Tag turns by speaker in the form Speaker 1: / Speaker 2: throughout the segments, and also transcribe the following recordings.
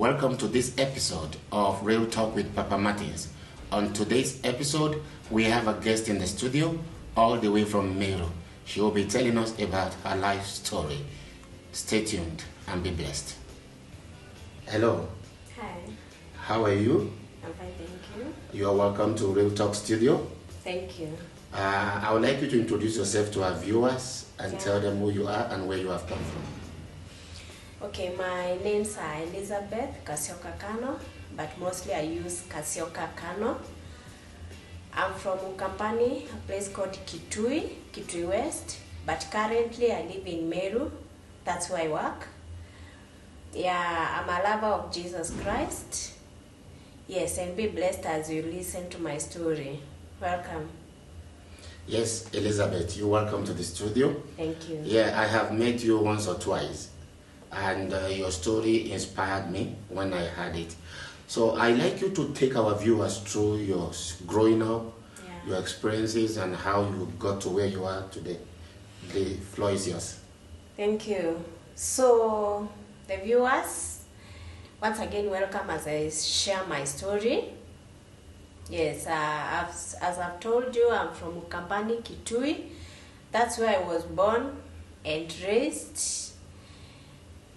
Speaker 1: Welcome to this episode of Real Talk with Papa Martins. On today's episode, we have a guest in the studio all the way from Meru. She will be telling us about her life story. Stay tuned and be blessed. Hello.
Speaker 2: Hi.
Speaker 1: How are you?
Speaker 2: I'm fine, thank you.
Speaker 1: You are welcome to Real Talk Studio.
Speaker 2: Thank you.
Speaker 1: I would like you to introduce yourself to our viewers and tell them who you are and where you have come from.
Speaker 2: Okay, my name's Elizabeth Kasioka Kano, but mostly I use Kasioka Kano. I'm from Ukampani, a place called Kitui West, but currently I live in Meru. That's where I work. Yeah, I'm a lover of Jesus Christ. Yes, and be blessed as you listen to my story. Welcome.
Speaker 1: Yes, Elizabeth, you're welcome to the studio.
Speaker 2: Thank you.
Speaker 1: Yeah, I have met you once or twice, and your story inspired me when I heard it. So I'd like you to take our viewers through your growing up, your experiences, and how you got to where you are today. The floor is yours.
Speaker 2: Thank you. So, the viewers, once again, welcome as I share my story. Yes, as I've told you, I'm from Ukampani, Kitui. That's where I was born and raised.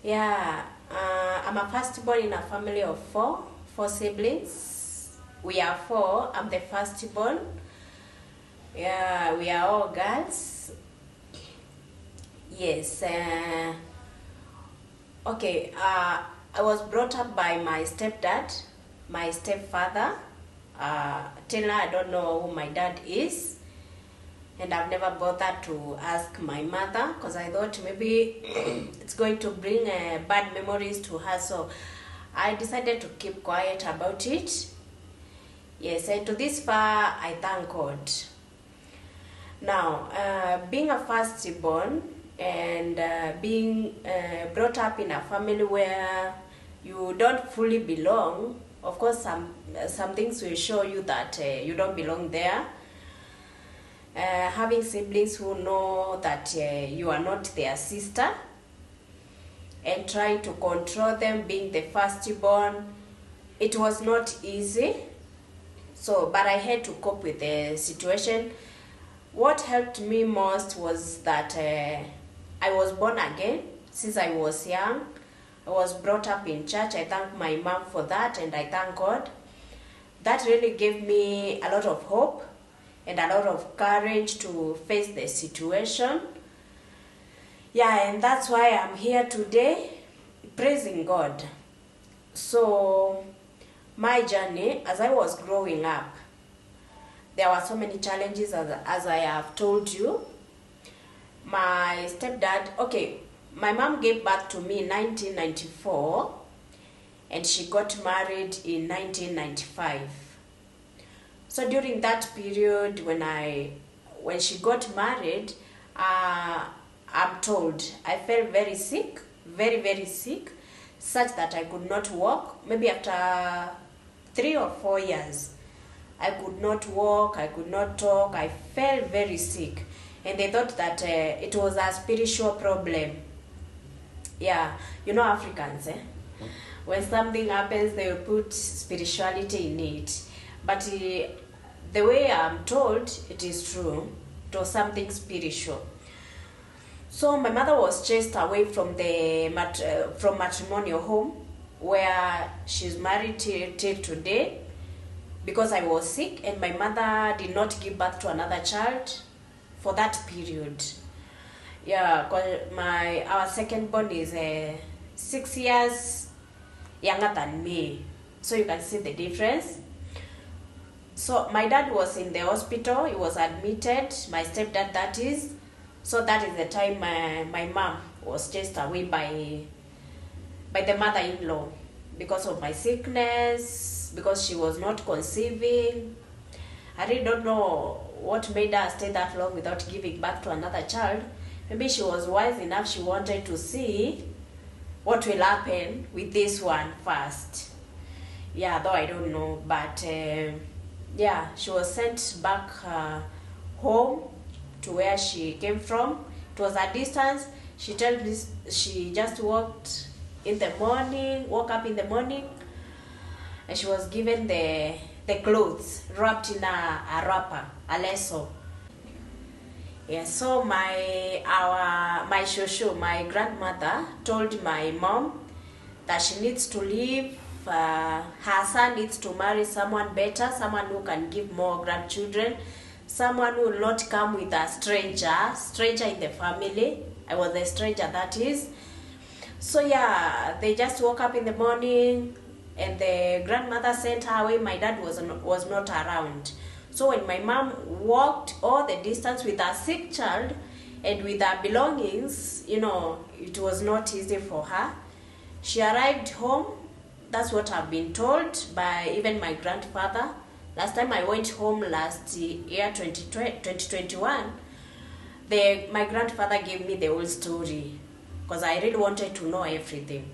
Speaker 2: Yeah, I'm a firstborn in a family of four siblings. We are four. I'm the firstborn. Yeah, we are all girls. Yes. Okay. I was brought up by my stepdad, my stepfather. Till now I don't know who my dad is, and I've never bothered to ask my mother because I thought maybe it's going to bring bad memories to her, so I decided to keep quiet about it. Yes, and to this far I thank God. Now, being a firstborn and being brought up in a family where you don't fully belong, of course, some things will show you that you don't belong there. Having siblings who know that you are not their sister and trying to control them, being the firstborn, it was not easy. So, but I had to cope with the situation. What helped me most was that I was born again since I was young. I was brought up in church. I thank my mom for that, and I thank God. That really gave me a lot of hope and a lot of courage to face the situation. Yeah, and that's why I'm here today, praising God. So, my journey, as I was growing up, there were so many challenges as I have told you. My stepdad, my mom gave birth to me in 1994 and she got married in 1995. So during that period when she got married, I'm told I felt very sick, very, very sick, such that I could not walk. Maybe after 3 or 4 years, I could not walk, I could not talk, I felt very sick. And they thought that it was a spiritual problem. Yeah, you know Africans, when something happens, they will put spirituality in it. But the way I'm told, it is true. It was something spiritual. So my mother was chased away from from matrimonial home where she's married till today because I was sick and my mother did not give birth to another child for that period. Yeah, our second born is 6 years younger than me. So you can see the difference. So my dad was in the hospital. He was admitted. My stepdad, that is. So that is the time my mom was chased away by the mother-in-law because of my sickness, because she was not conceiving. I really don't know what made her stay that long without giving birth to another child. Maybe she was wise enough, she wanted to see what will happen with this one first. Yeah, though I don't know. But she was sent back home to where she came from. It was a distance. She told me she just walked in the morning, woke up in the morning, and she was given the clothes wrapped in a wrapper, a lasso. Yeah, so my shosho, my grandmother, told my mom that she needs to leave. Her son needs to marry someone better, someone who can give more grandchildren, someone who will not come with a stranger in the family. I was a stranger, that is. So yeah, they just woke up in the morning, and the grandmother sent her away. My dad was not around. So when my mom walked all the distance with her sick child and with her belongings, it was not easy for her. She arrived home. That's what I've been told by even my grandfather. Last time I went home last year, 2021, my grandfather gave me the whole story because I really wanted to know everything.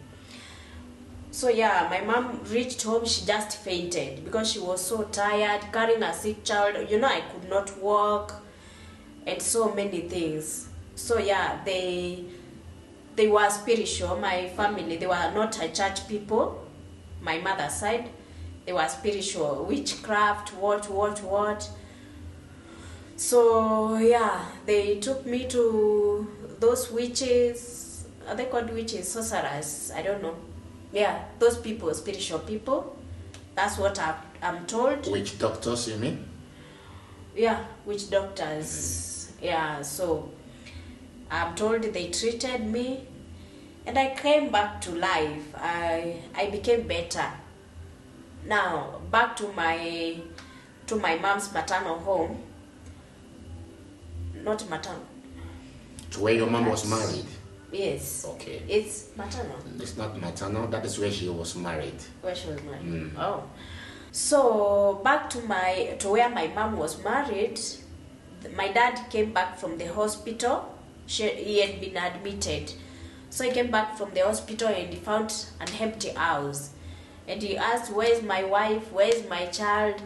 Speaker 2: So yeah, my mom reached home, she just fainted because she was so tired, carrying a sick child. I could not walk and so many things. So yeah, they were spiritual, my family. They were not a church people. My mother's side, they were spiritual, witchcraft, what. So yeah, they took me to those witches. Are they called witches, sorcerers? I don't know. Yeah, those people, spiritual people. That's what I'm told.
Speaker 1: Witch doctors, you mean?
Speaker 2: Yeah, witch doctors. Yeah, so I'm told they treated me, and I came back to life. I became better. Now back to my mom's maternal home. Not maternal.
Speaker 1: To where your mom was married?
Speaker 2: Yes.
Speaker 1: Okay.
Speaker 2: It's maternal.
Speaker 1: It's not maternal. That is where she was married.
Speaker 2: Where she was married. Oh. So back to where my mom was married. My dad came back from the hospital. He had been admitted. So he came back from the hospital and he found an empty house. And he asked, "Where's my wife? Where's my child?"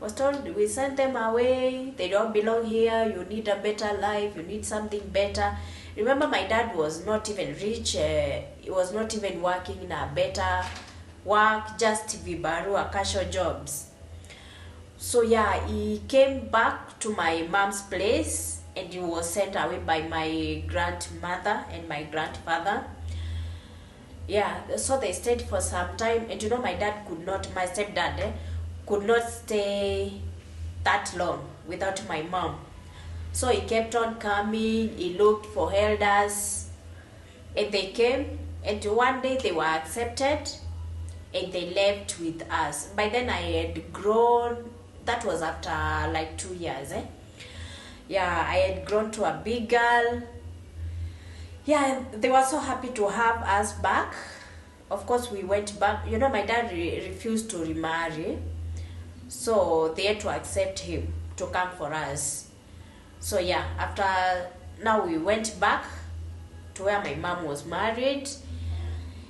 Speaker 2: I was told, "We sent them away. They don't belong here. You need a better life. You need something better." Remember, my dad was not even rich. He was not even working in a better work, just vibarua, casual jobs. So yeah, he came back to my mom's place and he was sent away by my grandmother and my grandfather. Yeah, so they stayed for some time, and my stepdad could not stay that long without my mom. So he kept on coming, he looked for elders, and they came, and one day they were accepted, and they left with us. By then I had grown. That was after like 2 years. Yeah, I had grown to a big girl. Yeah, they were so happy to have us back. Of course, we went back. My dad refused to remarry, so they had to accept him to come for us. So yeah, now we went back to where my mom was married.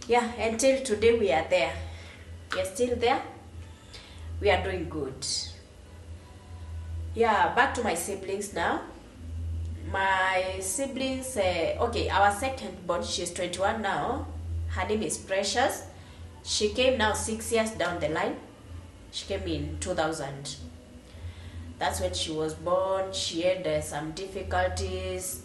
Speaker 2: Yeah, until today we are there. We are still there. We are doing good. Yeah, back to my siblings now. My siblings, our second born, she's 21 now. Her name is Precious. She came now 6 years down the line. She came in 2000. That's when she was born. She had some difficulties.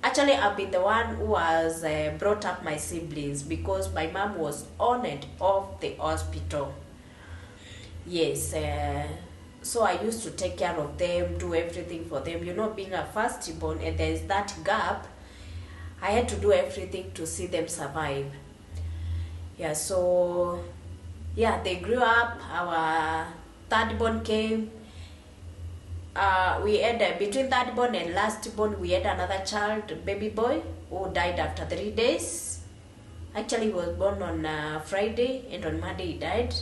Speaker 2: Actually, I've been the one who has brought up my siblings because my mom was on and off the hospital. Yes, so I used to take care of them, do everything for them. Being a firstborn and there's that gap, I had to do everything to see them survive. Yeah, so yeah, they grew up. Our thirdborn came. We had between thirdborn and lastborn, we had another child, baby boy, who died after 3 days. Actually, he was born on Friday, and on Monday he died.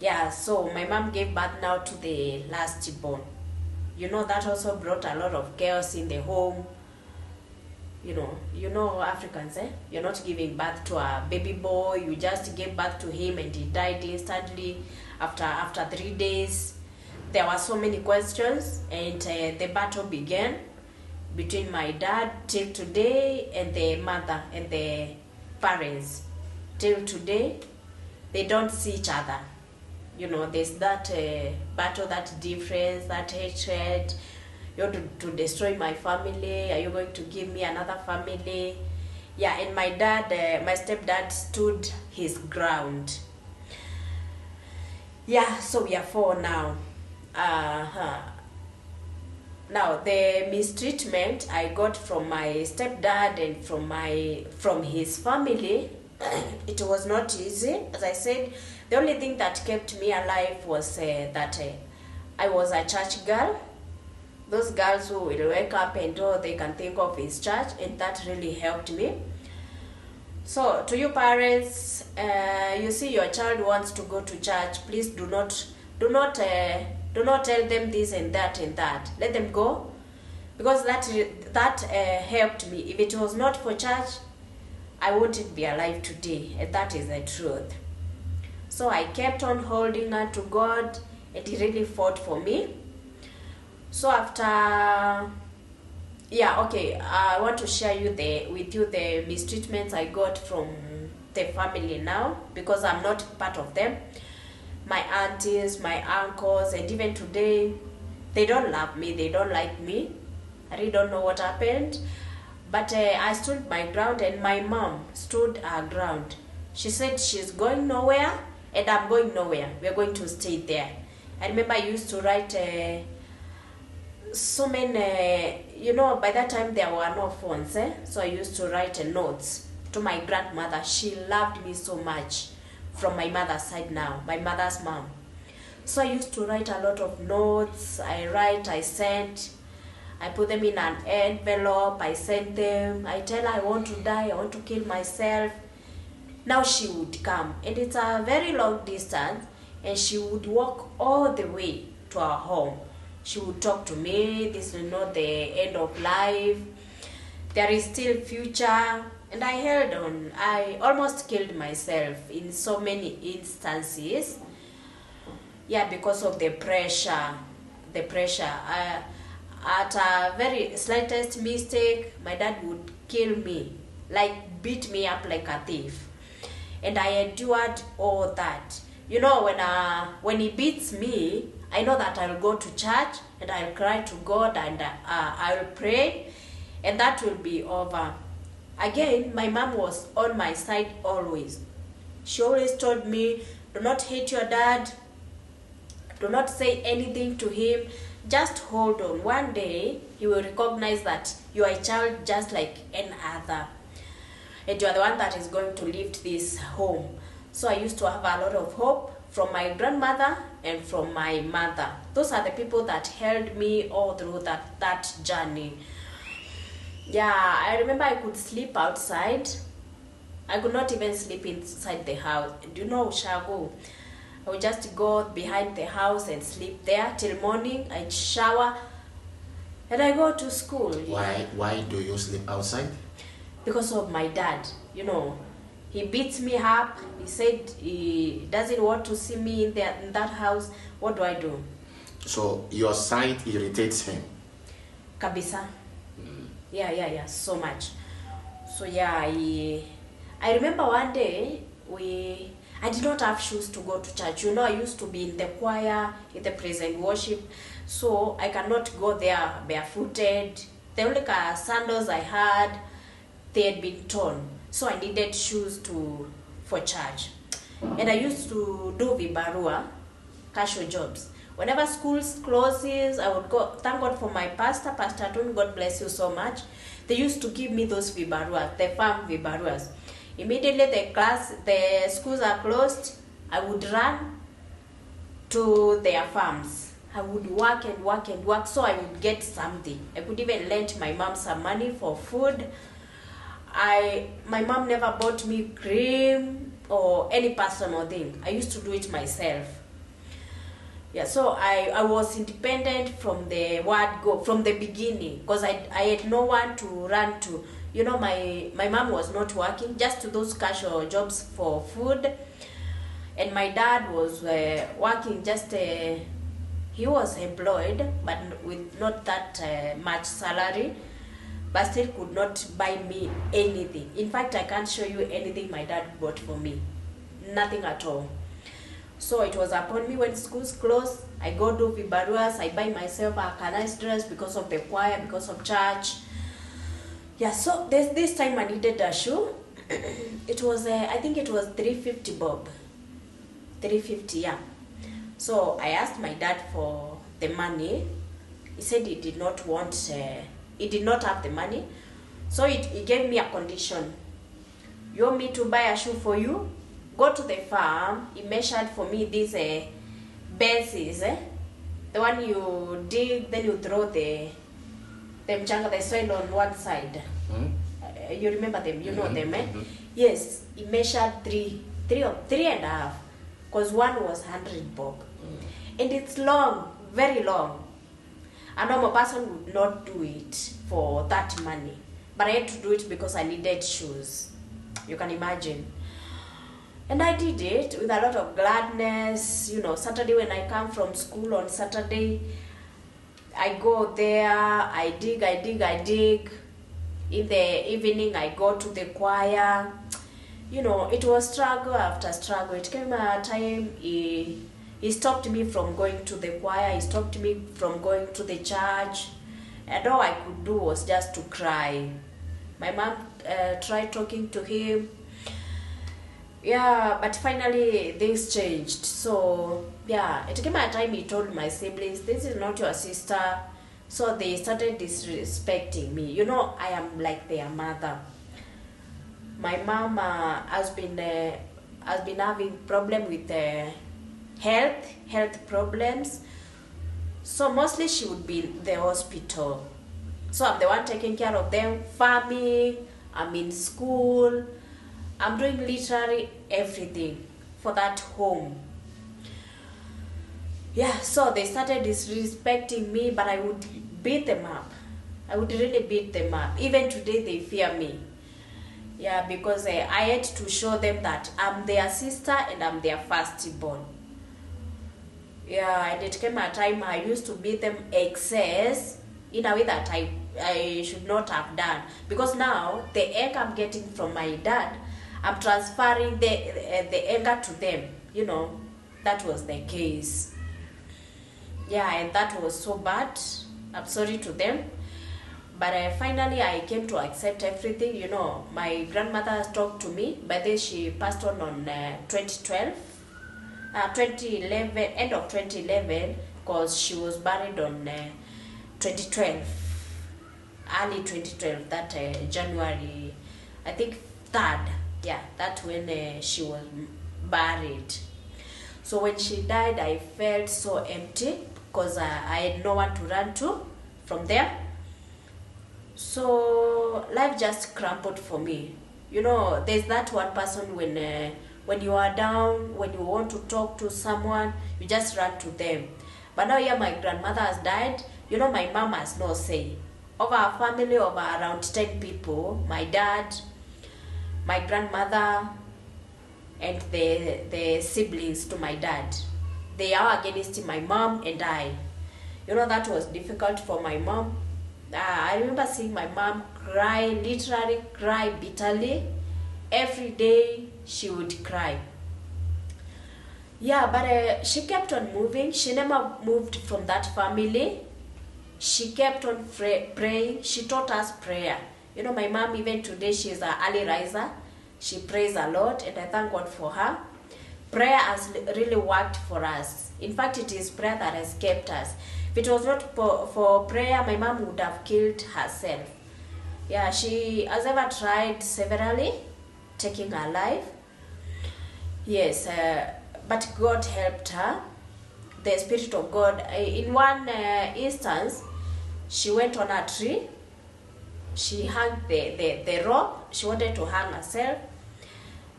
Speaker 2: Yeah, so my mom gave birth now to the lastborn. That also brought a lot of chaos in the home. Africans, you're not giving birth to a baby boy. You just gave birth to him and he died instantly after 3 days. There were so many questions, and the battle began between my dad till today and the mother and the parents till today, they don't see each other. There's that battle, that difference, that hatred. You want to destroy my family. Are you going to give me another family? Yeah, and my dad, my stepdad stood his ground. Yeah, so we are 4 now. Now, the mistreatment I got from my stepdad and from his family, it was not easy. As I said, the only thing that kept me alive was that I was a church girl. Those girls who will wake up and all they can think of is church, and that really helped me. So, to you parents, you see your child wants to go to church, please do not tell them this and that and that. Let them go, because that helped me. If it was not for church, I wouldn't be alive today, and that is the truth. So I kept on holding on to God, and He really fought for me. So after, I want to share with you the mistreatments I got from the family now, because I'm not part of them. My aunties, my uncles, and even today, they don't love me, they don't like me. I really don't know what happened. But I stood my ground, and my mom stood her ground. She said she's going nowhere, and I'm going nowhere. We're going to stay there. I remember I used to write so many, by that time there were no phones. So I used to write notes to my grandmother. She loved me so much. From my mother's side now, my mother's mom. So I used to write a lot of notes. I sent, I put them in an envelope, I sent them. I tell her I want to die, I want to kill myself. Now she would come, and it's a very long distance, and she would walk all the way to our home. She would talk to me, this is not the end of life, there is still future. And I held on. I almost killed myself in so many instances. Yeah, because of the pressure. At a very slightest mistake, my dad would kill me, like beat me up like a thief. And I endured all that. When he beats me, I know that I'll go to church and I'll cry to God, and I'll pray, and that will be over. Again, my mom was on my side always. She always told me, do not hate your dad, do not say anything to him, just hold on. One day, he will recognize that you are a child just like any other, and you are the one that is going to lift this home. So I used to have a lot of hope from my grandmother and from my mother. Those are the people that held me all through that journey. Yeah, I remember I could sleep outside. I could not even sleep inside the house. Do you know Shago? I would just go behind the house and sleep there till morning. I'd shower and I go to school.
Speaker 1: Why do you sleep outside?
Speaker 2: Because of my dad. He beats me up. He said he doesn't want to see me in that house. What do I do?
Speaker 1: So your sight irritates him?
Speaker 2: Kabisa. Yeah, so much. So yeah, I remember one day I did not have shoes to go to church. I used to be in the choir, in the praise and worship, so I cannot go there barefooted. The only sandals I had, they had been torn, so I needed shoes for church. And I used to do vibarua, casual jobs. Whenever school closes, I would go. Thank God for my pastor, Pastor Tun, God bless you so much. They used to give me those vibaruas, the farm vibaruas. Immediately the schools are closed, I would run to their farms. I would work and work and work, so I would get something. I could even lend my mom some money for food. My mom never bought me cream or any personal thing. I used to do it myself. Yeah, so I was independent from the word go, from the beginning, because I had no one to run to. My mom was not working, just those casual jobs for food, and my dad was working just, he was employed, but with not that much salary. but still could not buy me anything. In fact, I can't show you anything my dad bought for me. Nothing at all. So it was upon me when schools closed, I go do vibaruas, I buy myself a nice dress because of the choir, because of church. Yeah, so this time I needed a shoe. It was, I think it was 350 bob. 350, yeah. So I asked my dad for the money. He said he did not want, he did not have the money. So he gave me a condition. You want me to buy a shoe for you? Go to the farm. He measured for me these bases, the one you dig, then you throw the mchanga, the soil on one side. You remember them? You know them, eh? Yes. He measured three and a half, because one was 100 bob, and it's long, very long. A normal person would not do it for that money, but I had to do it because I needed shoes. You can imagine. And I did it with a lot of gladness. You know, Saturday when I come from school on Saturday, I go there, I dig. In the evening, I go to the choir. You know, it was struggle after struggle. It came a time he stopped me from going to the choir. He stopped me from going to the church. And all I could do was just to cry. My mom tried talking to him. Yeah, but finally things changed. So yeah, it came a time he told my siblings, this is not your sister. So they started disrespecting me. You know, I am like their mother. My mom has been having problem with health problems. So mostly she would be in the hospital. So I'm the one taking care of them, farming, I'm in school, I'm doing literally everything for that home. Yeah, so they started disrespecting me, but I would beat them up. I would really beat them up. Even today they fear me. Yeah, because I had to show them that I'm their sister and I'm their firstborn. Yeah, and it came a time I used to beat them excess in a way that I should not have done. Because now the anger I'm getting from my dad, I'm transferring the anger to them. You know, that was the case. Yeah, and that was so bad. I'm sorry to them. But finally I came to accept everything. You know, my grandmother has talked to me. By then she passed on 2012. 2011, end of 2011, because she was buried on 2012, early 2012, that January, I think 3rd, yeah, that's when she was buried. So when she died, I felt so empty because I had no one to run to from there. So life just crumbled for me. You know, there's that one person when you are down, when you want to talk to someone, you just run to them. But now here my grandmother has died. You know, my mom has no say. Of our family of around 10 people, my dad, my grandmother, and the siblings to my dad, they are against my mom and I. You know, that was difficult for my mom. I remember seeing my mom cry, literally cry bitterly. Every day she would cry. Yeah, but she kept on moving. She never moved from that family. She kept on praying. She taught us prayer. You know, my mom, even today, she's an early riser. She prays a lot, and I thank God for her. Prayer has really worked for us. In fact, it is prayer that has kept us. If it was not for prayer, my mom would have killed herself. Yeah, she has ever tried severally taking her life. Yes, but God helped her. The Spirit of God. In one instance, she went on a tree. She hung the rope. She wanted to hang herself.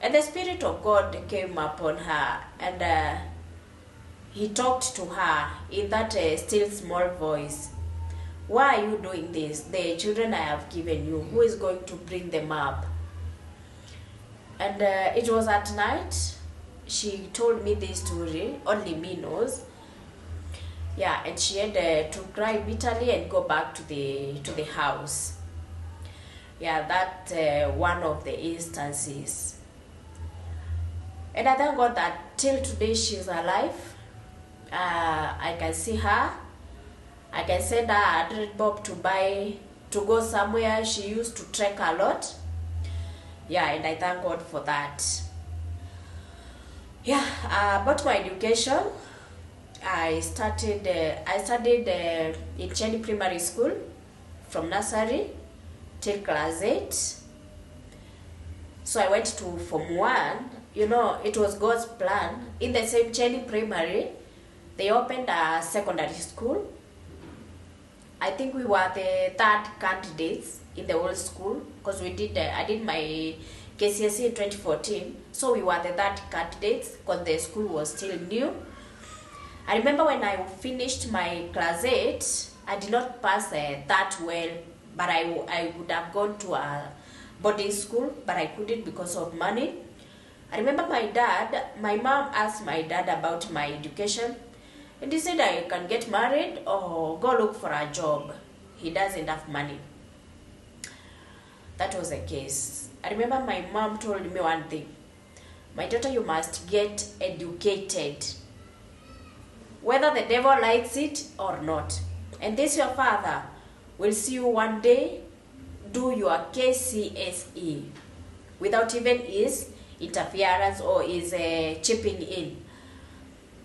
Speaker 2: And the Spirit of God came upon her, and he talked to her in that still small voice. Why are you doing this? The children I have given you, who is going to bring them up? And it was at night. She told me this story, only me knows. Yeah, and she had to cry bitterly and go back to the house. Yeah, that one of the instances. And I thank God that till today she's alive. I can see her. I can send her 100 bob to go somewhere. She used to trek a lot. Yeah, and I thank God for that. Yeah, about my education, I studied in Chenny Primary School from nursery till class 8. So I went to Form 1. You know, it was God's plan. In the same Chenny Primary, they opened a secondary school. I think we were the third candidates in the whole school because I did my KCSE in 2014. So we were the third candidates because the school was still new. I remember when I finished my class 8, I did not pass that well, but I would have gone to a boarding school, but I couldn't because of money. I remember my mom asked my dad about my education, and he said I can get married or go look for a job. He doesn't have money. That was the case. I remember my mom told me one thing: my daughter, you must get educated, whether the devil likes it or not. And this your father will see you one day do your KCSE without even his interference or his chipping in.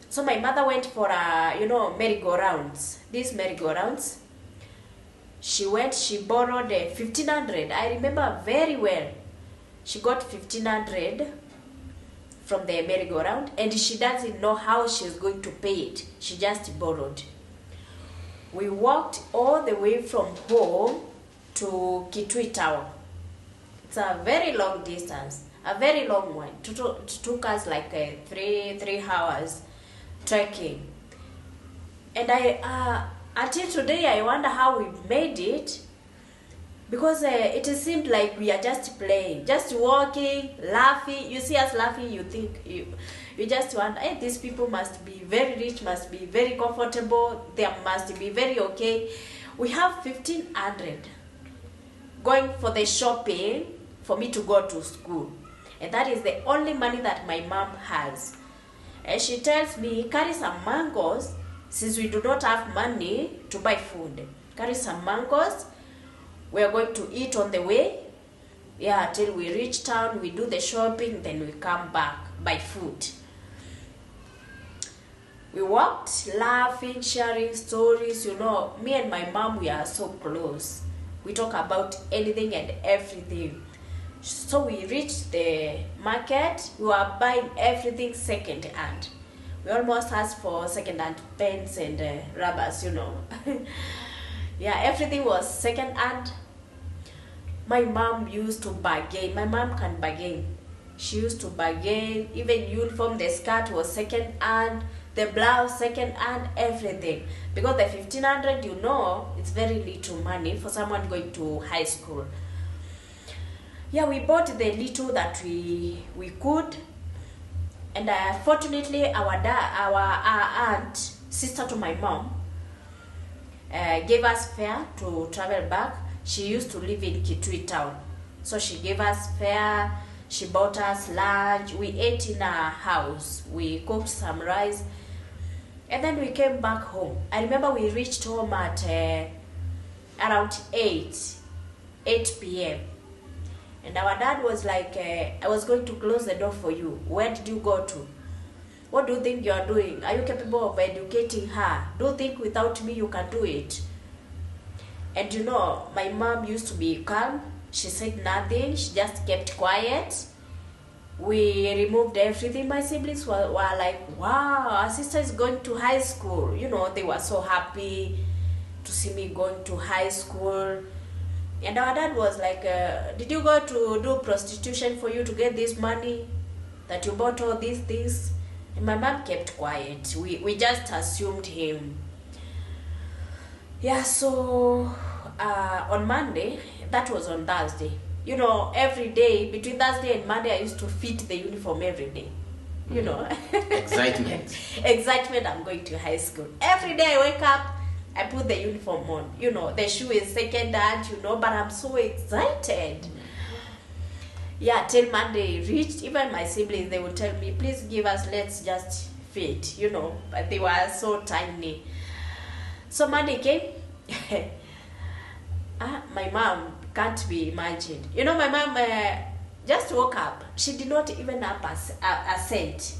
Speaker 2: So my mother went for merry-go-rounds. These merry-go-rounds. She borrowed 1,500. I remember very well. She got 1,500 from the merry-go-round, and she doesn't know how she's going to pay it. She just borrowed. We walked all the way from home to Kitui Town. It's a very long distance, a very long one. It took us like 3 hours trekking. And until today, I wonder how we made it, because it seemed like we are just playing, just walking, laughing. You see us laughing, you think you just wonder, hey, these people must be very rich, must be very comfortable, they must be very okay. We have 1,500 going for the shopping for me to go to school, and that is the only money that my mom has. And she tells me, carry some mangoes, since we do not have money to buy food. Carry some mangoes. We are going to eat on the way. Yeah, till we reach town, we do the shopping, then we come back, buy food. We walked, laughing, sharing stories. You know, me and my mom, we are so close. We talk about anything and everything. So we reached the market. We were buying everything second hand. We almost asked for second hand pens and rubbers, you know. Yeah, everything was second hand. My mom used to bargain. My mom can bargain. She used to bargain. Even uniform, the skirt was second hand, the blouse second hand, everything. Because the 1,500, you know, it's very little money for someone going to high school. Yeah, we bought the little that we could, and fortunately our aunt, sister to my mom, gave us fare to travel back. She used to live in Kitui Town, so she gave us fare. She bought us lunch. We ate in her house. We cooked some rice, and then we came back home. I remember we reached home at around 8 p.m. And our dad was like, I was going to close the door for you. Where did you go to? What do you think you are doing? Are you capable of educating her? Do you think without me you can do it? And you know, my mom used to be calm. She said nothing. She just kept quiet. We removed everything. My siblings were like, wow, our sister is going to high school. You know, they were so happy to see me going to high school. And our dad was like, did you go to do prostitution for you to get this money that you bought all these things? And my mom kept quiet. We just assumed him. Yeah, so on Monday, that was on Thursday. You know, every day, between Thursday and Monday, I used to fit the uniform every day. You know.
Speaker 1: Excitement.
Speaker 2: Excitement, I'm going to high school. Every day I wake up, I put the uniform on. You know, the shoe is second hand, you know, but I'm so excited. Yeah, till Monday reached, even my siblings, they would tell me, please give us, let's just fit, you know, but they were so tiny. So Monday came. My mom can't be imagined. You know, my mom just woke up. She did not even have a cent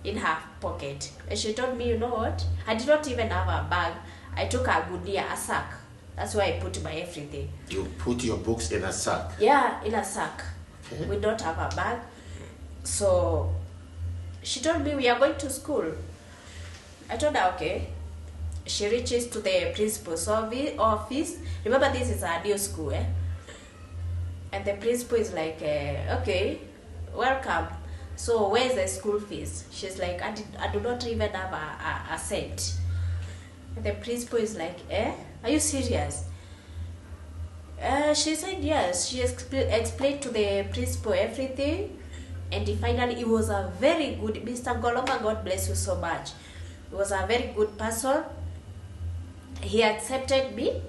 Speaker 2: in her pocket. And she told me, you know what? I did not even have a bag. I took a gunia, a sack. That's where I put my everything.
Speaker 1: You put your books in a sack?
Speaker 2: Yeah, in a sack.
Speaker 1: Okay.
Speaker 2: We don't have a bag. So she told me we are going to school. I told her, okay. She reaches to the principal's office. Remember, this is a new school, eh? And the principal is like, okay, welcome. So where's the school fees? She's like, I do not even have a cent. And the principal is like, are you serious? She said yes. She explained to the principal everything. And finally, he was a very good, Mr. Goloma, God bless you so much. He was a very good person. He accepted me.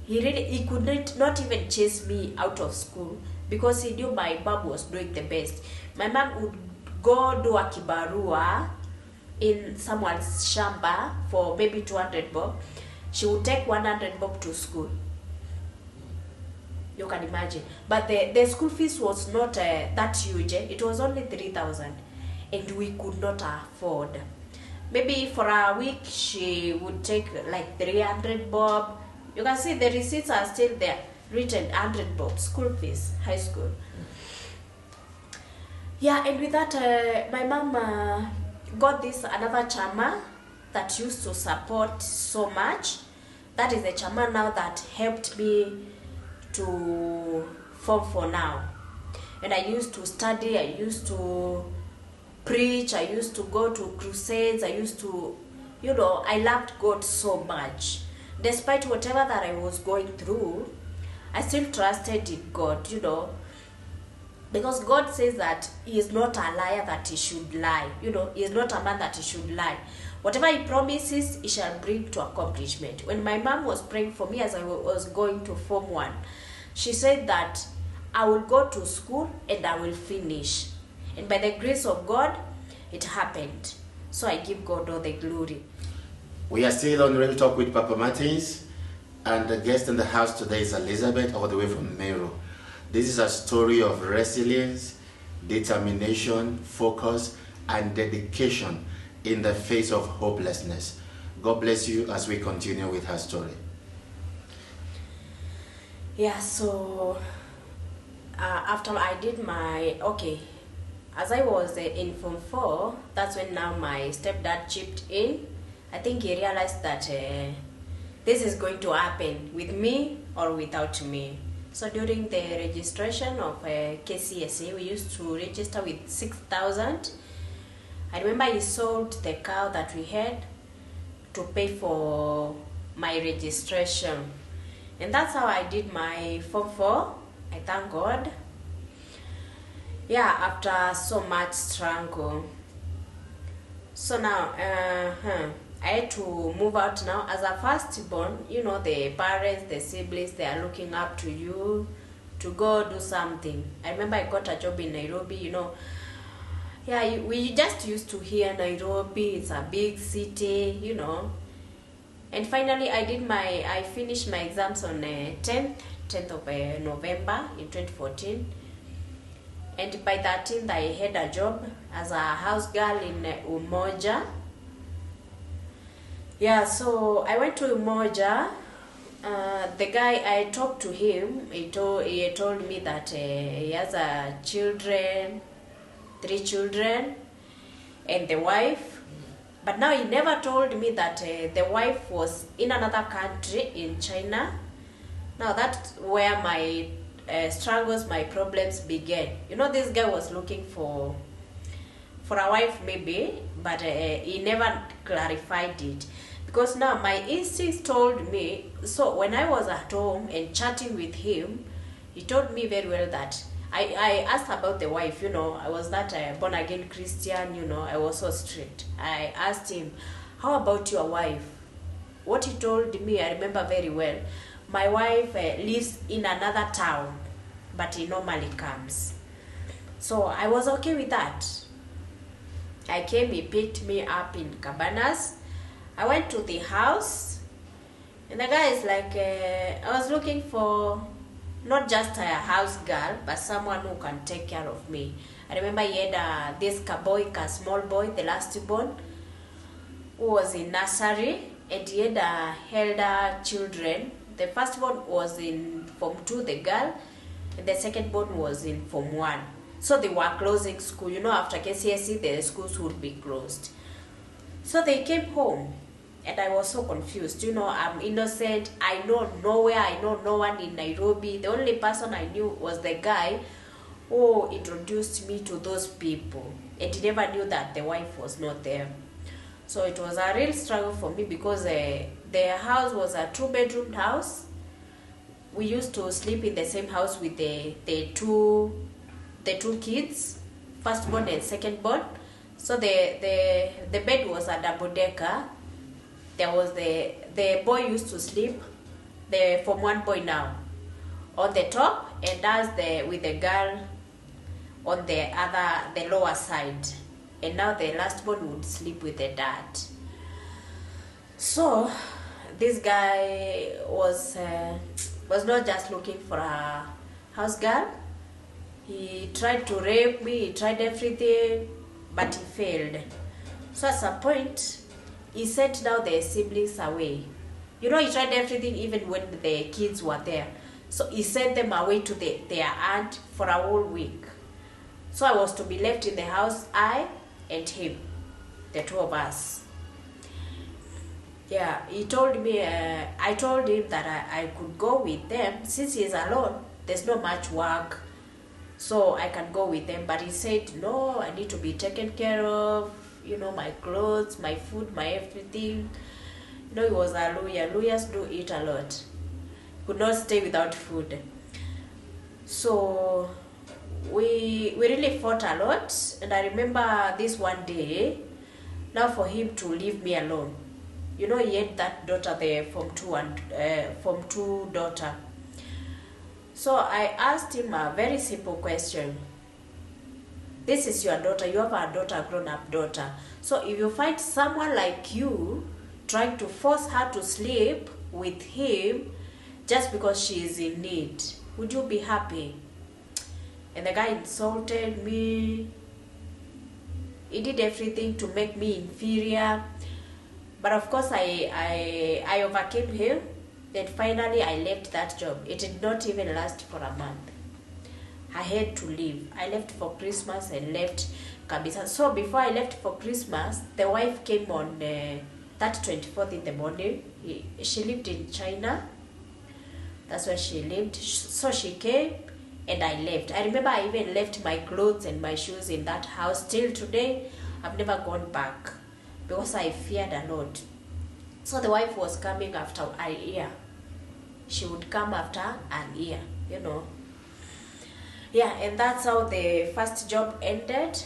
Speaker 2: He could not even chase me out of school because he knew my mom was doing the best. My mom would go do a kibarua in someone's shamba for maybe 200 bob. She would take 100 bob to school. You can imagine. But the school fees was not that huge. It was only 3,000 and we could not afford. Maybe for a week she would take like 300 bob. You can see the receipts are still there, written 100 bob, school fees, high school. Yeah, and with that, my mom got this another chama that used to support so much. That is the chama now that helped me to form for now. And I used to study, I used to preach, I used to go to crusades, I used to, you know, I loved God so much. Despite whatever that I was going through, I still trusted in God, you know, because God says that he is not a liar that he should lie. You know, he is not a man that he should lie. Whatever he promises, he shall bring to accomplishment. When my mom was praying for me as I was going to Form 1, she said that I will go to school and I will finish. And by the grace of God, it happened. So I give God all the glory.
Speaker 1: We are still on Real Talk with Papa Martins, and the guest in the house today is Elizabeth, all the way from Meru. This is a story of resilience, determination, focus, and dedication in the face of hopelessness. God bless you as we continue with her story.
Speaker 2: Yeah, so after I did my, as I was in Form 4, that's when now my stepdad chipped in. I think he realized that this is going to happen with me or without me. So during the registration of KCSA, we used to register with 6,000. I remember he sold the cow that we had to pay for my registration. And that's how I did my Form 4. I thank God. Yeah, after so much struggle. So now, I had to move out now. As a firstborn, you know, the parents, the siblings, they are looking up to you to go do something. I remember I got a job in Nairobi, you know. Yeah, we just used to hear Nairobi, it's a big city, you know. And finally, I finished my exams on 10th of November in 2014. And by 13th, I had a job as a house girl in Umoja. Yeah, so I went to Umoja. The guy, I talked to him. He told me that he has children, 3 children, and the wife. But now he never told me that the wife was in another country in China. Now that's where my struggles, my problems began. You know, this guy was looking for a wife maybe, but he never clarified it. Because now my instincts told me, so when I was at home and chatting with him, he told me very well that I asked about the wife, you know, I was that born again Christian, you know, I was so strict. I asked him, how about your wife? what he told me, I remember very well. My wife lives in another town, but he normally comes. So I was okay with that. I came, he picked me up in Cabanas. I went to the house, and the guy is like, I was looking for not just a house girl, but someone who can take care of me. I remember he had this small boy, the last born, who was in nursery, and he had elder children. The first born was in Form 2, the girl, and the second born was in Form 1. So they were closing school. You know, after KCSE, the schools would be closed. So they came home, and I was so confused. You know, I'm innocent. I know nowhere. I know no one in Nairobi. The only person I knew was the guy who introduced me to those people. And he never knew that the wife was not there. So it was a real struggle for me because their house was a 2-bedroom house. We used to sleep in the same house with the two kids, first born and second born. So the bed was a double decker. There was the boy used to sleep, the Form 1 boy now, on the top, and us with the girl on the lower side. And now the last born would sleep with the dad. So this guy was not just looking for a house girl. He tried to rape me, he tried everything, but he failed. So at some point, he sent down the siblings away. You know, he tried everything even when the kids were there. So he sent them away to their aunt for a whole week. So I was to be left in the house, I and him, the two of us. Yeah, he told me, I told him that I could go with them. Since he's alone, there's not much work, so I can go with them. But he said, no, I need to be taken care of, you know, my clothes, my food, my everything. You know, he was a Luya. Luyas do eat a lot. Could not stay without food. So we really fought a lot. And I remember this one day, now for him to leave me alone. You know, he had that daughter there, Form 2 daughter. So I asked him a very simple question. This is your daughter. You have a daughter, a grown-up daughter. So if you find someone like you trying to force her to sleep with him just because she is in need, would you be happy? And the guy insulted me. He did everything to make me inferior. But of course, I overcame him. Then finally, I left that job. It did not even last for a month. I had to leave. I left for Christmas and left Kabisa. So before I left for Christmas, the wife came on that 24th in the morning. She lived in China. That's where she lived. So she came and I left. I remember I even left my clothes and my shoes in that house. Till today, I've never gone back because I feared a lot. So the wife was coming after a year. She would come after an year, you know. Yeah, and that's how the first job ended.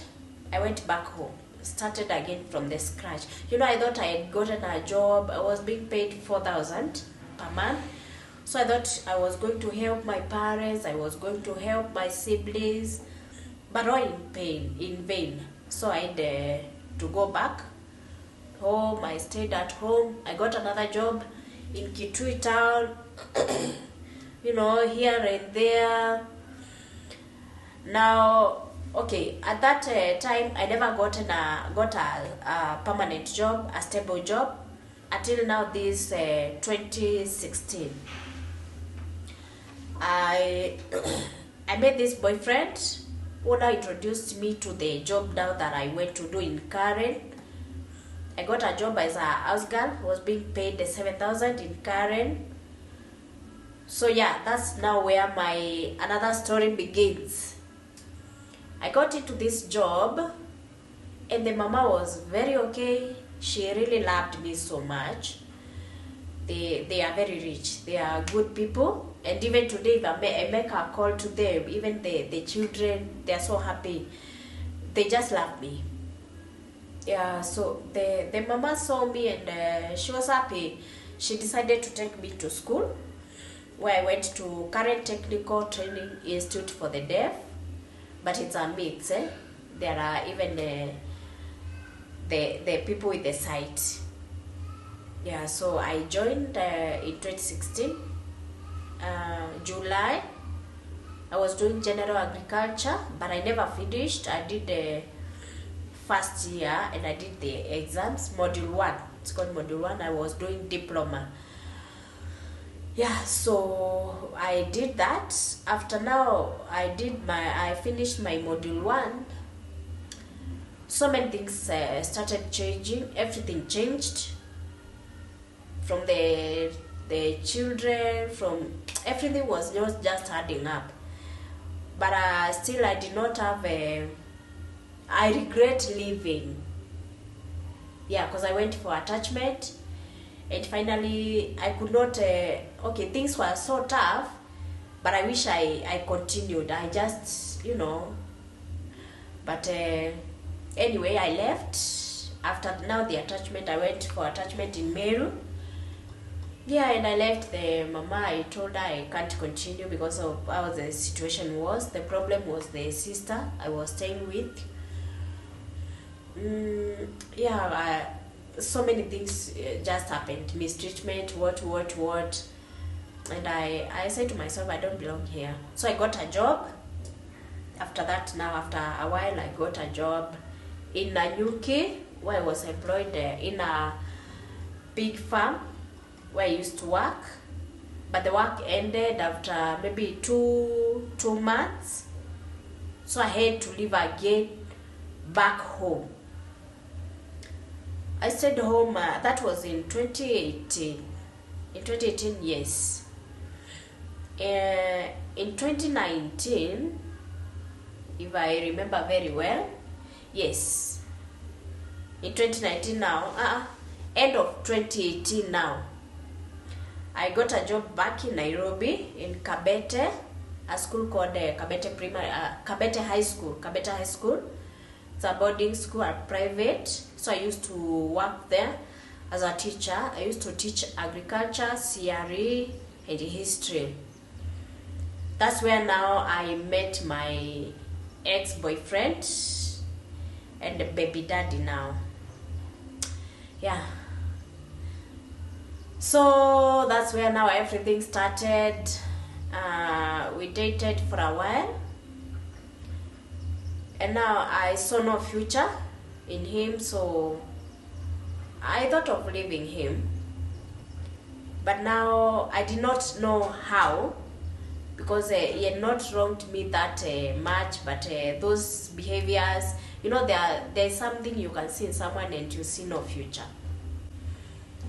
Speaker 2: I went back home, started again from the scratch. You know, I thought I had gotten a job. I was being paid 4,000 per month. So I thought I was going to help my parents. I was going to help my siblings, but all in vain. So I had to go back home. I stayed at home. I got another job in Kitui town, you know, here and there. Now, okay, at that time, I never got a permanent job, a stable job, until now, this 2016. I met this boyfriend who now introduced me to the job now that I went to do in Karen. I got a job as a house girl. Was being paid 7,000 in Karen. So yeah, that's now where my another story begins. I got into this job, and the mama was very okay. She really loved me so much. They are very rich. They are good people. And even today, if I make a call to them, even the children, they are so happy. They just love me. Yeah, so the mama saw me and she was happy. she decided to take me to school, where I went to Current Technical Training Institute for the Deaf, but it's a mix. There are even the people with the sight. Yeah, so I joined in 2016, July. I was doing general agriculture, but I never finished. I did the first year and I did the exams, module 1. It's called module 1. I was doing diploma. Yeah, so I did that. After now, I finished my module 1. So many things started changing. Everything changed. From the children, from everything was just adding up. But still I did not have I regret leaving. Yeah, because I went for attachment and finally I could not, okay, things were so tough, but I wish I continued. I just, but anyway, I left. After now the attachment, I went for attachment in Meru. Yeah, and I left the mama. I told her I can't continue because of how the situation was. The problem was the sister I was staying with. So many things just happened. Mistreatment, what. And I said to myself, I don't belong here. So I got a job. After that, now after a while, I got a job in Nanyuki, where I was employed in a pig farm where I used to work. But the work ended after maybe two months. So I had to leave again back home. I stayed home, that was in 2018. In 2018, yes. In 2019, if I remember very well, yes. In 2019 now, end of 2018 now, I got a job back in Nairobi, in Kabete, a school called Kabete High School. Kabete High School. It's a boarding school, a private. So I used to work there as a teacher. I used to teach agriculture, CRE, and history. That's where now I met my ex-boyfriend and the baby daddy now. Yeah. So that's where now everything started. We dated for a while. And now I saw no future in him, so I thought of leaving him. But now I did not know how, because he had not wronged me that much, but those behaviors, there's something you can see in someone and you see no future.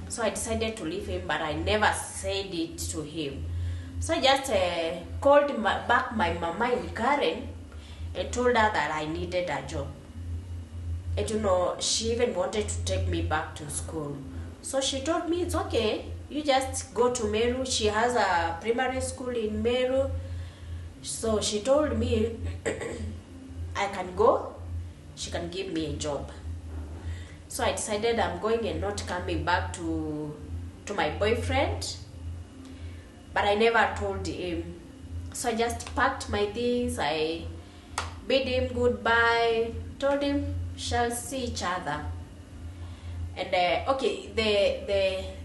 Speaker 2: So I decided to leave him, but I never said it to him. So I just called back my mama in Karen and told her that I needed a job. And she even wanted to take me back to school. So she told me, it's okay, you just go to Meru. She has a primary school in Meru. So she told me I can go, she can give me a job. So I decided I'm going and not coming back to my boyfriend. But I never told him. So I just packed my things, I bid him goodbye, told him shall see each other. And okay,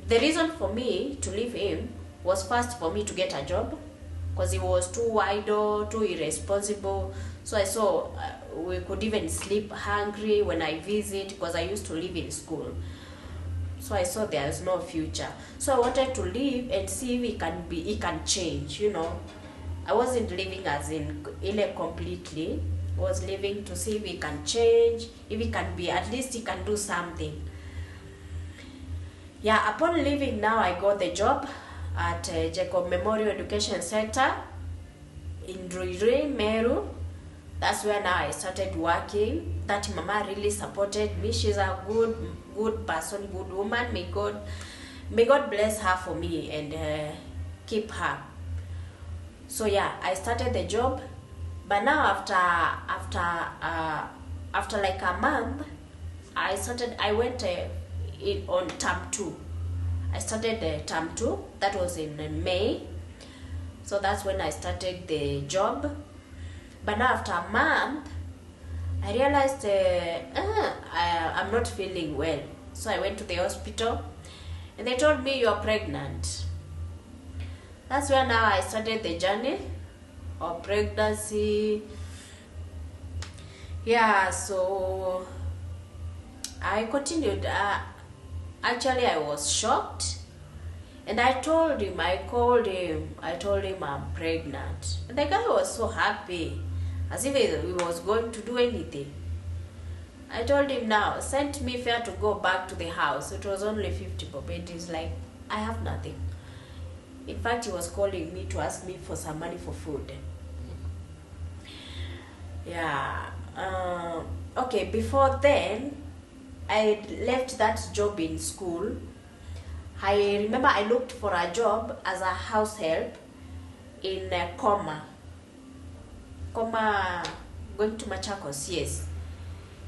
Speaker 2: the reason for me to leave him was first for me to get a job, because he was too idle, too irresponsible. So I saw we could even sleep hungry when I visit, because I used to live in school. So I saw there's no future. So I wanted to leave and see if he can change, I wasn't living as in completely. I was living to see if he can change, if he can be, at least he can do something. Yeah, upon leaving now, I got the job at Jacob Memorial Education Center in Ruiru, Meru. That's where now I started working. That mama really supported me. She's a good person, good woman. May God bless her for me and keep her. So yeah, I started the job. But now after like a month, I went on term 2. I started term 2. That was in May. So that's when I started the job. But now after a month, I realized I'm not feeling well. So I went to the hospital and they told me you're pregnant. That's where now I started the journey of pregnancy. Yeah, so I continued. Actually, I was shocked. And I told him, I told him I'm pregnant. And the guy was so happy, as if he was going to do anything. I told him now, sent me fare to go back to the house. It was only 50 bob. It is like, I have nothing. In fact, he was calling me to ask me for some money for food. Yeah. Okay, before then, I left that job in school. I remember I looked for a job as a house help in Coma, going to Machakos, yes.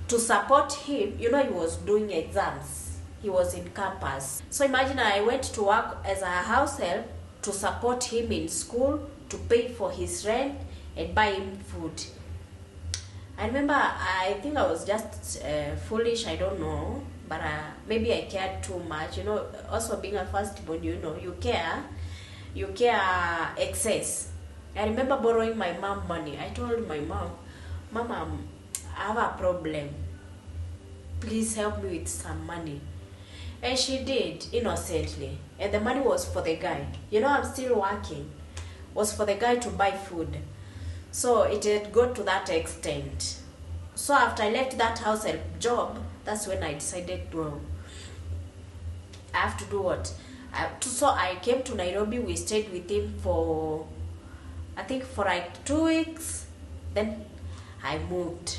Speaker 2: To support him, he was doing exams. He was in campus. So imagine I went to work as a house help to support him in school, to pay for his rent and buy him food. I remember, I think I was just foolish, I don't know. But maybe I cared too much, also being a firstborn, you care excess. I remember borrowing my mom money. I told my mom, Mama, I have a problem. Please help me with some money. And she did, innocently. And the money was for the guy. I'm still working. Was for the guy to buy food. So it had got to that extent. So after I left that house help job, that's when I decided to, I have to do what? So I came to Nairobi. We stayed with him for, I think for like 2 weeks. Then I moved.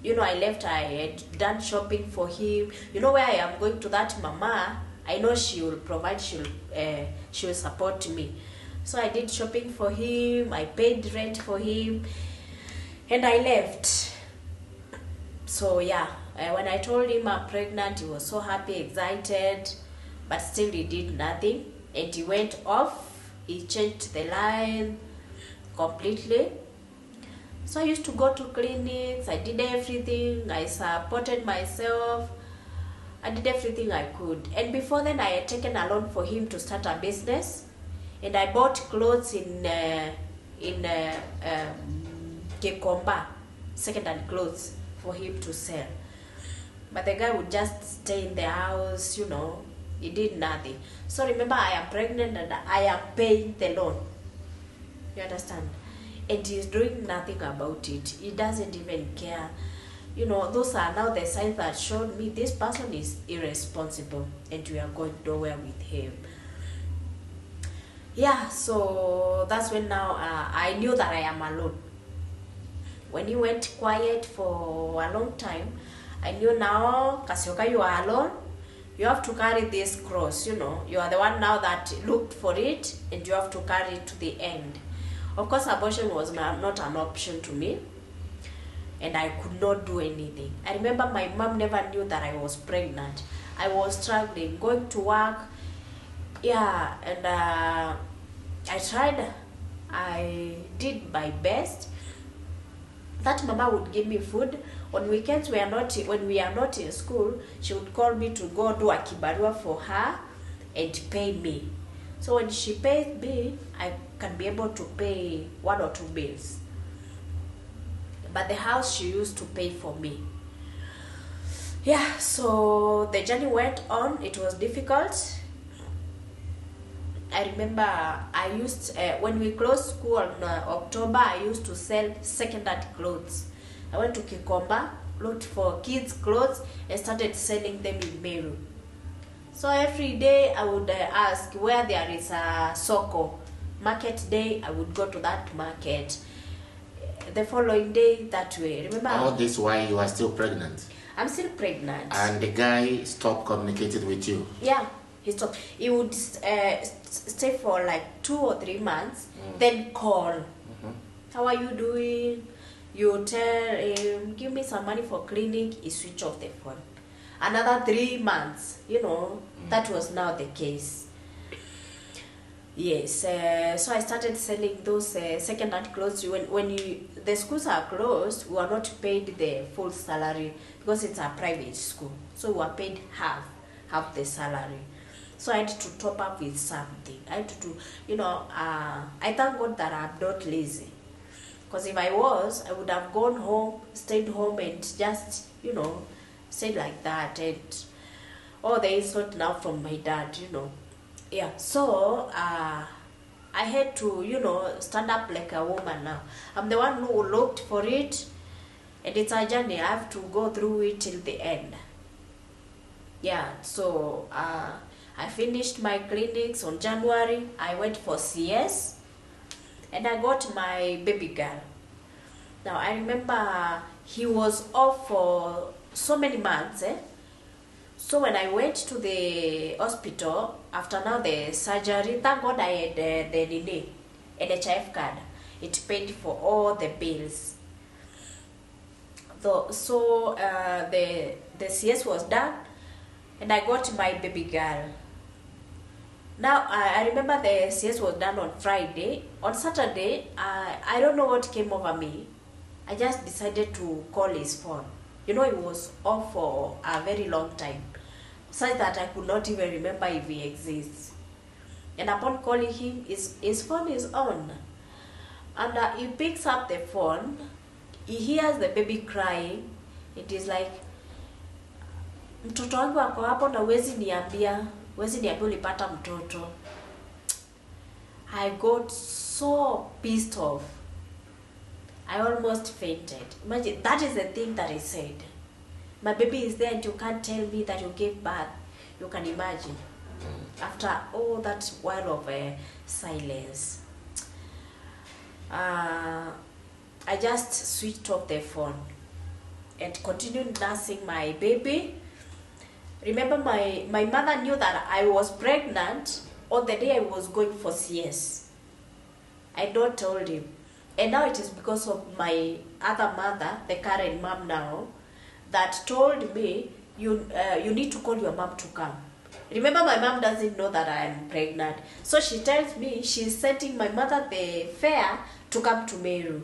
Speaker 2: I left, I had done shopping for him. Where I am going to that mama, I know she will provide, she will support me. So I did shopping for him, I paid rent for him, and I left. So yeah, when I told him I'm pregnant, he was so happy, excited, but still he did nothing. And he went off, he changed the line completely. So I used to go to clinics, I did everything, I supported myself, I did everything I could. And before then, I had taken a loan for him to start a business. And I bought clothes in Kekomba, second-hand clothes for him to sell. But the guy would just stay in the house, he did nothing. So remember, I am pregnant and I am paying the loan. You understand? And he's doing nothing about it. He doesn't even care. Those are now the signs that showed me this person is irresponsible and we are going nowhere with him. Yeah, so that's when now I knew that I am alone. When he went quiet for a long time, I knew now, Kasioka, you are alone. You have to carry this cross, You are the one now that looked for it and you have to carry it to the end. Of course, abortion was not an option to me. And I could not do anything. I remember my mom never knew that I was pregnant. I was struggling, going to work. Yeah, and I tried. I did my best. That mama would give me food. On weekends, when we are not in school, she would call me to go do a kibarua for her and pay me. So when she paid me, I can be able to pay 1 or 2 bills. But the house she used to pay for me. Yeah, so the journey went on. It was difficult. I remember I used, when we closed school in October, I used to sell second-hand clothes. I went to Kikomba, looked for kids' clothes, and started selling them in Meru. So every day I would ask where there is a soko, market day, I would go to that market. The following day, that way. Remember?
Speaker 1: All this while you are still pregnant?
Speaker 2: I'm still pregnant.
Speaker 1: And the guy stopped communicating with you?
Speaker 2: Yeah, he stopped. He would stay for like 2 or 3 months, then call. How are you doing? You tell him, give me some money for clinic. He switch off the phone. another 3 months, that was now the case. Yes, so I started selling those second-hand clothes. When the schools are closed, we are not paid the full salary because it's a private school. So we are paid half the salary. So I had to top up with something. I had to do, I thank God that I'm not lazy. Because if I was, I would have gone home, stayed home and just, stayed like that. And there is not now from my dad, Yeah, so I had to, stand up like a woman now. I'm the one who looked for it, and it's a journey. I have to go through it till the end. Yeah, so I finished my clinics on January. I went for CS, and I got my baby girl. Now, I remember he was off for so many months, So when I went to the hospital, after now the surgery, thank God I had the NHIF card. It paid for all the bills. So the CS was done, and I got my baby girl. Now, I remember the CS was done on Friday. On Saturday, I don't know what came over me. I just decided to call his phone. He was off for a very long time, such that I could not even remember if he exists. And upon calling him, his phone is on. And he picks up the phone. He hears the baby crying. It is like, mtoto wangu ako hapo na wezi niambia ulipata mtoto. I got so pissed off. I almost fainted. Imagine, that is the thing that he said. My baby is there and you can't tell me that you gave birth. You can imagine. After all that while of silence. I just switched off the phone and continued nursing my baby. Remember, my mother knew that I was pregnant on the day I was going for CS. I don't told him. And now it is because of my other mother, the current mom now, that told me, you need to call your mom to come. Remember, my mom doesn't know that I am pregnant. So she tells me she's sending my mother the fare to come to Meru.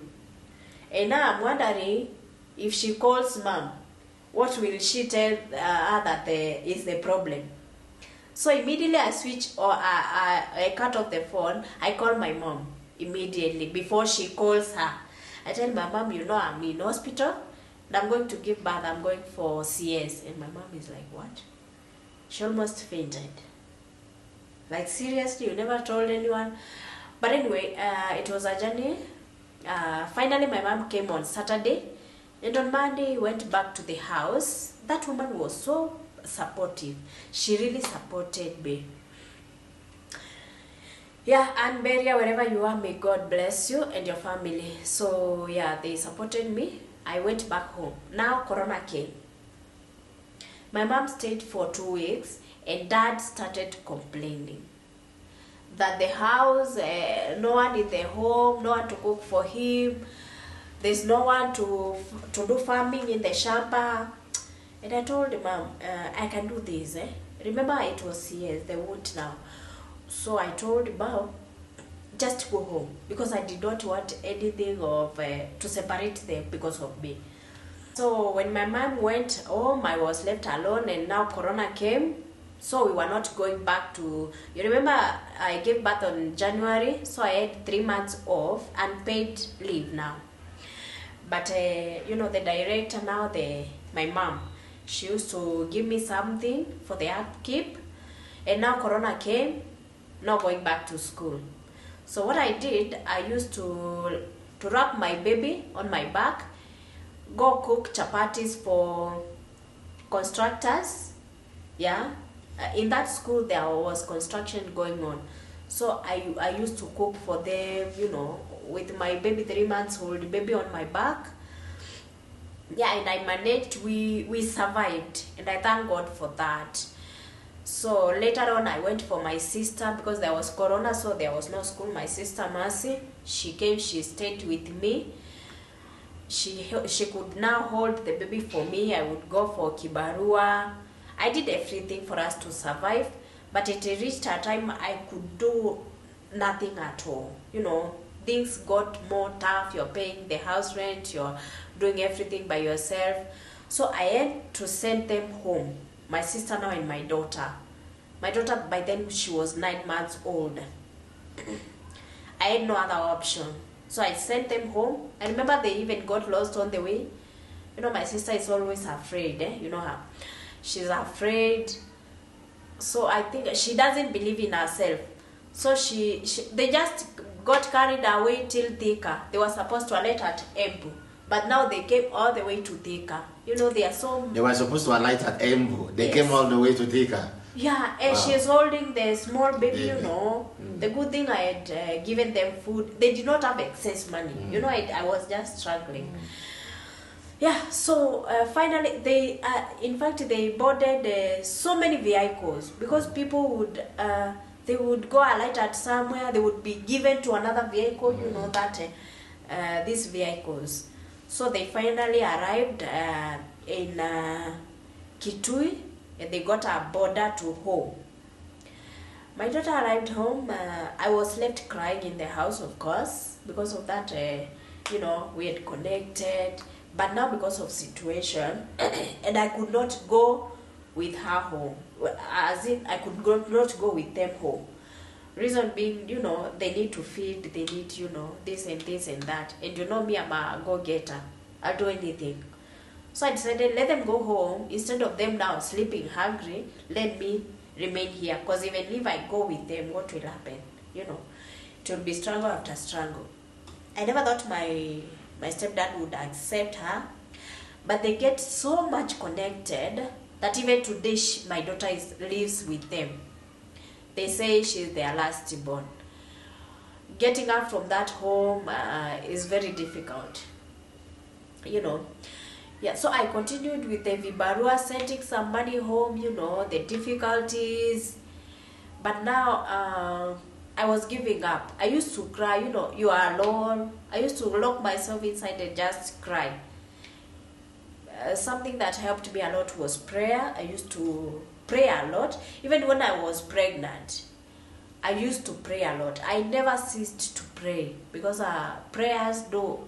Speaker 2: And now I'm wondering if she calls mom, what will she tell her that is the problem? So immediately I switch or I cut off the phone. I call my mom immediately before she calls her. I tell my mom, I'm in hospital and I'm going to give birth. I'm going for CS. And my mom is like, what? She almost fainted. Like, seriously, you never told anyone? But anyway, it was a journey. Finally, my mom came on Saturday. And on Monday, went back to the house. That woman was so supportive. She really supported me. Yeah, and Beria, wherever you are, may God bless you and your family. So, yeah, they supported me. I went back home. Now, Corona came. My mom stayed for 2 weeks, and Dad started complaining that the house, no one in the home, no one to cook for him. There's no one to do farming in the shamba. And I told Mom, I can do this. Remember, it was CS, they won't now. So I told Mom, just go home, because I did not want anything of to separate them because of me. So when my mom went home, I was left alone, and now Corona came. So we were not going back to, you remember I gave birth on January, so I had 3 months off, unpaid leave now. But the director now, my mom, she used to give me something for the upkeep, and now Corona came, not going back to school. So what I did, I used to wrap my baby on my back, go cook chapatis for constructors. Yeah, in that school there was construction going on, so I used to cook for them, with my baby, 3 months old baby on my back. Yeah, and I managed. We survived, and I thank God for that. So later on, I went for my sister because there was Corona, so there was no school. My sister Mercy, she came, she stayed with me. She could now hold the baby for me. I would go for kibarua, I did everything for us to survive, but it reached a time I could do nothing at all. You know, things got more tough. You're paying the house rent, you're doing everything by yourself. So I had to send them home, my sister now and my daughter. My daughter, by then, she was 9 months old. I had no other option. So I sent them home. I remember they even got lost on the way. You know, my sister is always afraid, you know her. She's afraid. So I think she doesn't believe in herself. So they just got carried away till Thika. They were supposed to alight at Embu. But now they came all the way to Thika. You know, they are so...
Speaker 1: They were supposed to alight at Embu. They
Speaker 2: Yes.
Speaker 1: came all the way to Thika.
Speaker 2: Yeah, and
Speaker 1: Wow.
Speaker 2: she's holding the small baby, you
Speaker 1: Baby.
Speaker 2: know. The good thing I had given them food. They did not have excess money. You know, I was just struggling. Yeah, so finally in fact, they boarded so many vehicles because people would, they would go alight at somewhere, they would be given to another vehicle, you know, that these vehicles. So they finally arrived in Kitui, and they got a border to home. My daughter arrived home. I was left crying in the house, of course, because of that. You know, we had connected, but now because of situation, and I could not go with her home. As in, I could not go with them home. Reason being, you know, they need to feed, they need, you know, this and that. And you know me, I'm a go-getter. I'll do anything. So I decided, let them go home. Instead of them now sleeping hungry, let me remain here. Because even if I go with them, what will happen? You know, it will be struggle after struggle. I never thought my stepdad would accept her. But they get so much connected that even today, my daughter lives with them. They say she's their last born. Getting her from that home is very difficult. You know. Yeah, so I continued with the Vibarua, sending some money home, you know, the difficulties. But now I was giving up. I used to cry, you know, you are alone. I used to lock myself inside and just cry. Something that helped me a lot was prayer. I used to pray a lot. Even when I was pregnant, I used to pray a lot. I never ceased to pray because prayers do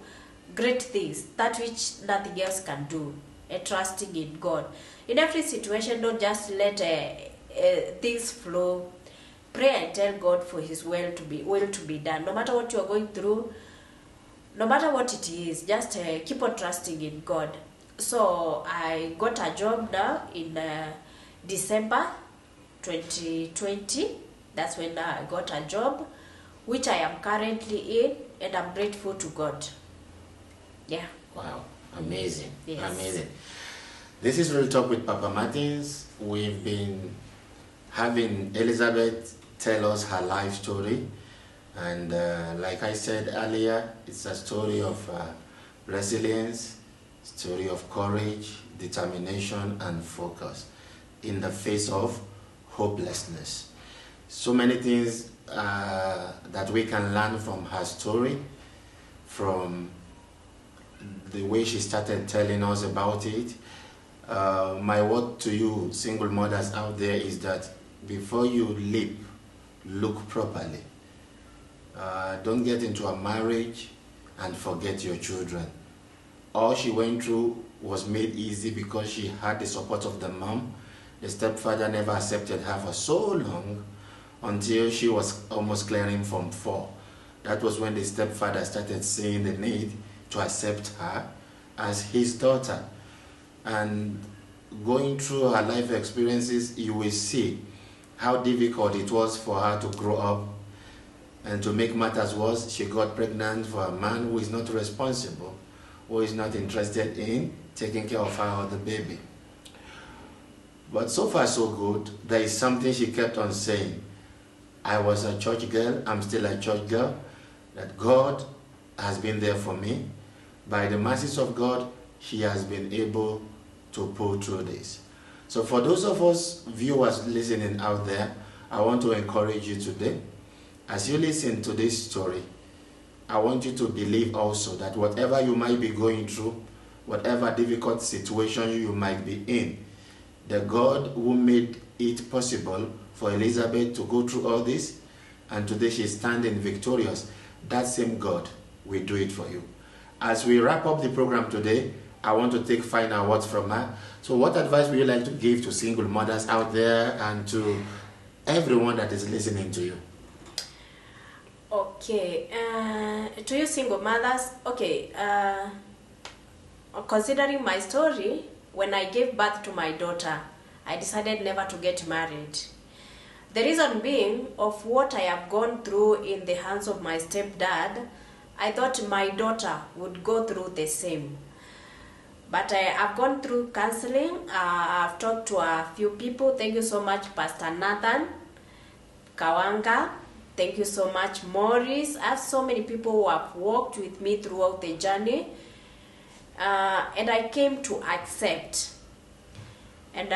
Speaker 2: great things, that which nothing else can do, and trusting in God. In every situation, don't just let things flow. Pray and tell God for His will to be done. No matter what you are going through, no matter what it is, just keep on trusting in God. So I got a job now in December 2020. That's when I got a job, which I am currently in, and I'm grateful to God. Yeah.
Speaker 1: Wow, amazing.
Speaker 2: Yes.
Speaker 1: Amazing. This is Real Talk with Papa Martins. We've been having Elizabeth tell us her life story. And like I said earlier, it's a story of resilience, story of courage, determination, and focus in the face of hopelessness. So many things that we can learn from her story, from the way she started telling us about it. My word to you, single mothers out there, is that before you leap, look properly. Don't get into a marriage and forget your children. All she went through was made easy because she had the support of the mom. The stepfather never accepted her for so long until she was almost clearing Form 4. That was when the stepfather started seeing the need to accept her as his daughter. And going through her life experiences, you will see how difficult it was for her to grow up. And to make matters worse, she got pregnant for a man who is not responsible, who is not interested in taking care of her or the baby. But so far so good. There is something she kept on saying. I was a church girl, I'm still a church girl, that God has been there for me. By the mercies of God, she has been able to pull through this. So for those of us viewers listening out there, I want to encourage you today. As you listen to this story, I want you to believe also that whatever you might be going through, whatever difficult situation you might be in, The God who made it possible for Elizabeth to go through all this, and today she's standing victorious, that same God will do it for you. As we wrap up the program today, I want to take final words from her. So what advice would you like to give to single mothers out there and to everyone that is listening to you?
Speaker 2: Okay, to you single mothers, okay, considering my story, when I gave birth to my daughter, I decided never to get married. The reason being of what I have gone through in the hands of my stepdad, I thought my daughter would go through the same. But I have gone through counseling. I've talked to a few people. Thank you so much, Pastor Nathan Kawanga. Thank you so much, Morris. I have so many people who have walked with me throughout the journey. And I came to accept. And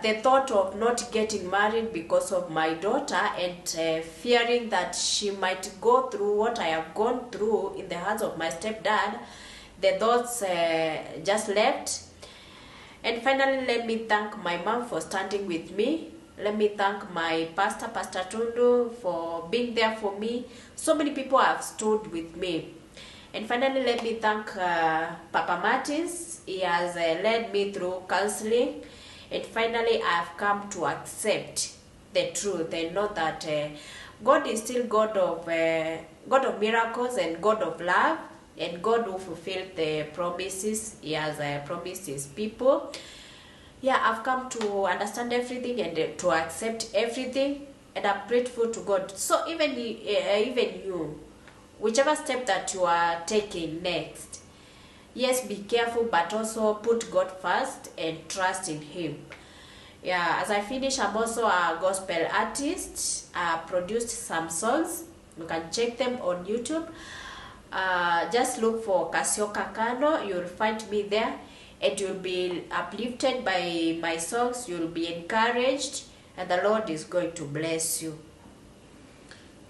Speaker 2: the thought of not getting married because of my daughter and fearing that she might go through what I have gone through in the hands of my stepdad, the thoughts just left. And finally, let me thank my mom for standing with me. Let me thank my pastor, Pastor Tundu, for being there for me. So many people have stood with me. And finally, let me thank Papa Martins. He has led me through counseling. And finally, I have come to accept the truth and know that God is still God of miracles and God of love, and God will fulfill the promises He has promised His people. Yeah, I've come to understand everything and to accept everything, and I'm grateful to God. So even you, whichever step that you are taking next, yes, be careful, but also put God first and trust in Him. Yeah, as I finish, I'm also a gospel artist. I produced some songs. You can check them on YouTube. Just look for Kasioka Kano. You'll find me there, and you'll be uplifted by my songs. You'll be encouraged, and the Lord is going to bless you.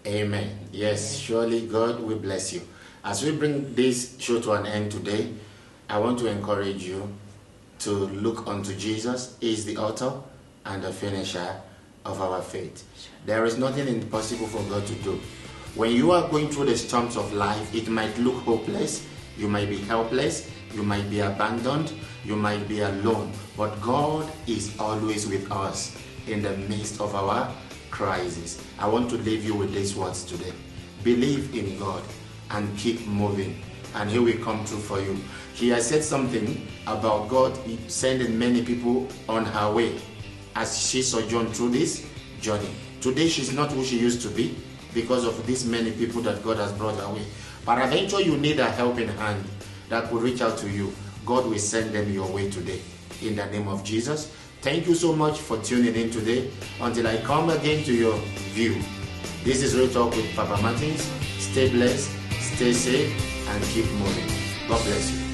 Speaker 1: Amen. Yes, surely God will bless you. As we bring this show to an end today, I want to encourage you to look unto Jesus. He is the author and the finisher of our faith. There is nothing impossible for God to do. When you are going through the storms of life, it might look hopeless. You might be helpless. You might be abandoned. You might be alone. But God is always with us in the midst of our crisis. I want to leave you with these words today. Believe in God and keep moving, and He will come through for you. He has said something about God sending many people on her way as she sojourned through this journey. Today she's not who she used to be because of these many people that God has brought her way. But eventually you need a helping hand that will reach out to you. God will send them your way today in the name of Jesus. Thank you so much for tuning in today. Until I come again to your view, this is Real Talk with Papa Martins. Stay blessed, stay safe, and keep moving. God bless you.